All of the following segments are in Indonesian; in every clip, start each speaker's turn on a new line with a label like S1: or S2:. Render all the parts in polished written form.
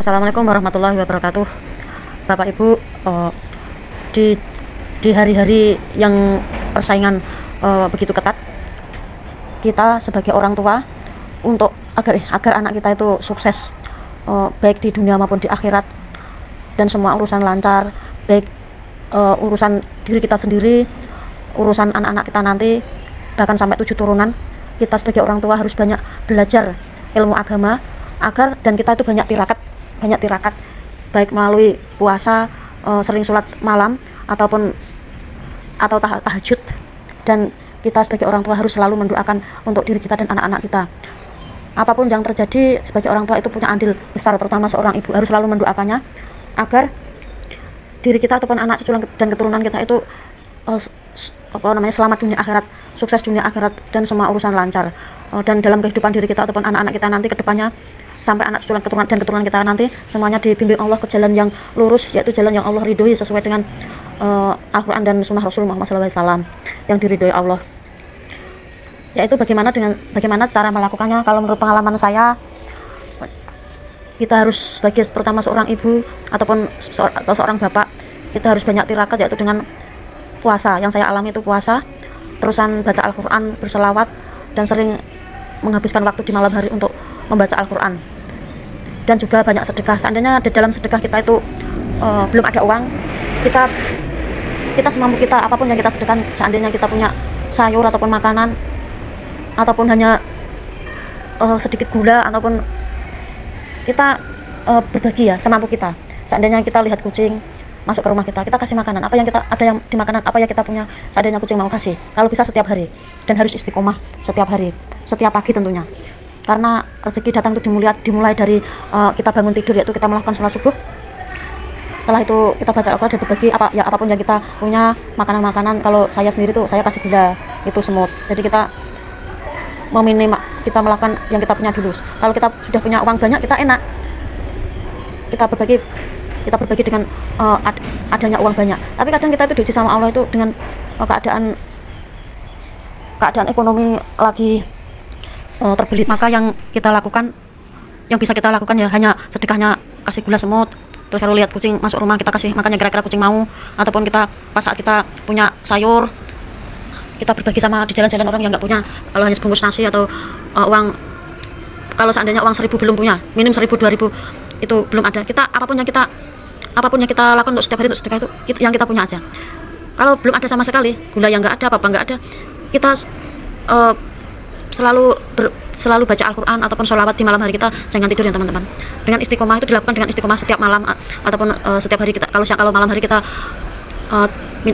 S1: Assalamualaikum warahmatullahi wabarakatuh. Bapak Ibu, di hari-hari yang persaingan begitu ketat, kita sebagai orang tua untuk agar anak kita itu sukses, baik di dunia maupun di akhirat, dan semua urusan lancar, baik urusan diri kita sendiri, urusan anak-anak kita nanti, bahkan sampai 7 turunan. Kita sebagai orang tua harus banyak belajar ilmu agama agar dan kita itu banyak tirakat baik melalui puasa, sering sholat malam atau tahajud, dan kita sebagai orang tua harus selalu mendoakan untuk diri kita dan anak-anak kita. Apapun yang terjadi, sebagai orang tua itu punya andil besar, terutama seorang ibu harus selalu mendoakannya agar diri kita ataupun anak cucu dan keturunan kita itu selamat dunia akhirat, sukses dunia akhirat, dan semua urusan lancar, dan dalam kehidupan diri kita ataupun anak-anak kita nanti ke depannya, sampai anak cucu dan keturunan kita nanti semuanya dibimbing Allah ke jalan yang lurus, yaitu jalan yang Allah ridhoi sesuai dengan Al-Quran dan Sunnah Rasul Muhammad SAW yang diridhoi Allah. Yaitu bagaimana cara melakukannya. Kalau menurut pengalaman saya, kita harus terutama seorang ibu ataupun seorang bapak, kita harus banyak tirakat, yaitu dengan puasa. Yang saya alami itu puasa, terusan baca Al-Quran, berselawat, dan sering menghabiskan waktu di malam hari untuk membaca Al-Quran, dan juga banyak sedekah. Seandainya di dalam sedekah kita itu belum ada uang, kita semampu kita, apapun yang kita sedekahkan, seandainya kita punya sayur ataupun makanan, ataupun hanya sedikit gula, ataupun kita berbagi ya semampu kita. Seandainya kita lihat kucing masuk ke rumah kita kasih makanan, ada yang di makanan apa yang kita punya, seandainya kucing mau kasih, kalau bisa setiap hari, dan harus istiqomah setiap hari, setiap pagi tentunya, karena rezeki datang itu dimulai dari kita bangun tidur, yaitu kita melakukan sholat subuh. Setelah itu kita baca Al-Quran dan berbagi apapun yang kita punya, makanan. Kalau saya sendiri tuh saya kasih gula, itu semut. Jadi kita kita melakukan yang kita punya dulu. Kalau kita sudah punya uang banyak, kita enak, kita berbagi dengan adanya uang banyak. Tapi kadang kita itu diuji sama Allah itu dengan keadaan ekonomi lagi terbelit. Maka yang bisa kita lakukan ya hanya sedekahnya kasih gula semut. Terus kalau lihat kucing masuk rumah, kita kasih makannya kira-kira kucing mau, ataupun pas saat kita punya sayur, kita berbagi sama di jalan-jalan orang yang nggak punya. Kalau hanya sebungkus nasi atau uang, kalau seandainya uang 1.000 belum punya, minim 1.000 2.000 itu belum ada, kita apapun yang kita lakukan untuk setiap hari untuk sedekah itu yang kita punya aja. Kalau belum ada sama sekali, gula yang nggak ada, apa nggak ada, kita selalu baca Al-Quran ataupun sholawat di malam hari kita, jangan tidur ya teman-teman. Dengan istiqomah itu dilakukan dengan istiqomah setiap malam ataupun setiap hari kita. Kalau malam hari kita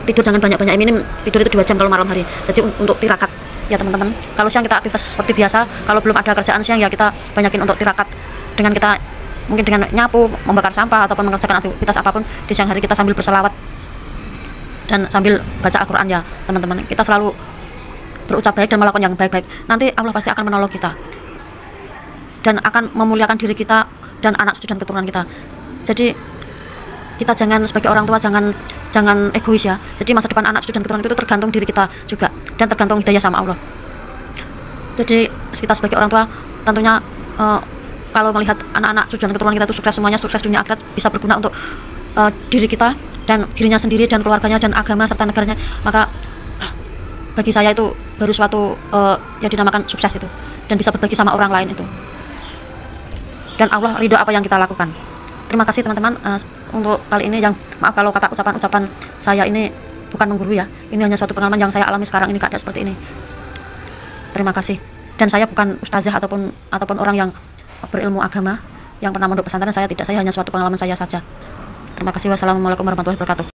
S1: tidur jangan banyak-banyak, minim tidur itu 2 jam kalau malam hari. Jadi untuk tirakat ya teman-teman. Kalau siang kita aktivitas seperti biasa, kalau belum ada kerjaan siang ya kita banyakin untuk tirakat, dengan kita mungkin dengan nyapu, membakar sampah, ataupun mengerjakan aktivitas apapun di siang hari, kita sambil berselawat dan sambil baca Al-Quran ya teman-teman. Kita selalu berucap baik dan melakukan yang baik-baik, nanti Allah pasti akan menolong kita dan akan memuliakan diri kita dan anak cucu dan keturunan kita. Jadi kita sebagai orang tua jangan egois ya. Jadi masa depan anak cucu dan keturunan itu tergantung diri kita juga, dan tergantung hidayah sama Allah. Jadi kita sebagai orang tua tentunya kalau melihat anak-anak cucu dan keturunan kita itu semuanya sukses dunia akhirat, bisa berguna untuk diri kita dan dirinya sendiri dan keluarganya dan agama serta negaranya, maka bagi saya itu baru suatu yang dinamakan sukses itu, dan bisa berbagi sama orang lain itu, dan Allah ridho apa yang kita lakukan. Terima kasih teman-teman. Untuk kali ini maaf kalau kata ucapan saya ini bukan menggurui ya, ini hanya suatu pengalaman yang saya alami sekarang ini, keadaan seperti ini. Terima kasih. Dan saya bukan ustazah ataupun orang yang berilmu agama yang pernah mondok pesantren, saya tidak, saya hanya suatu pengalaman saya saja. Terima kasih. Wassalamualaikum warahmatullahi wabarakatuh.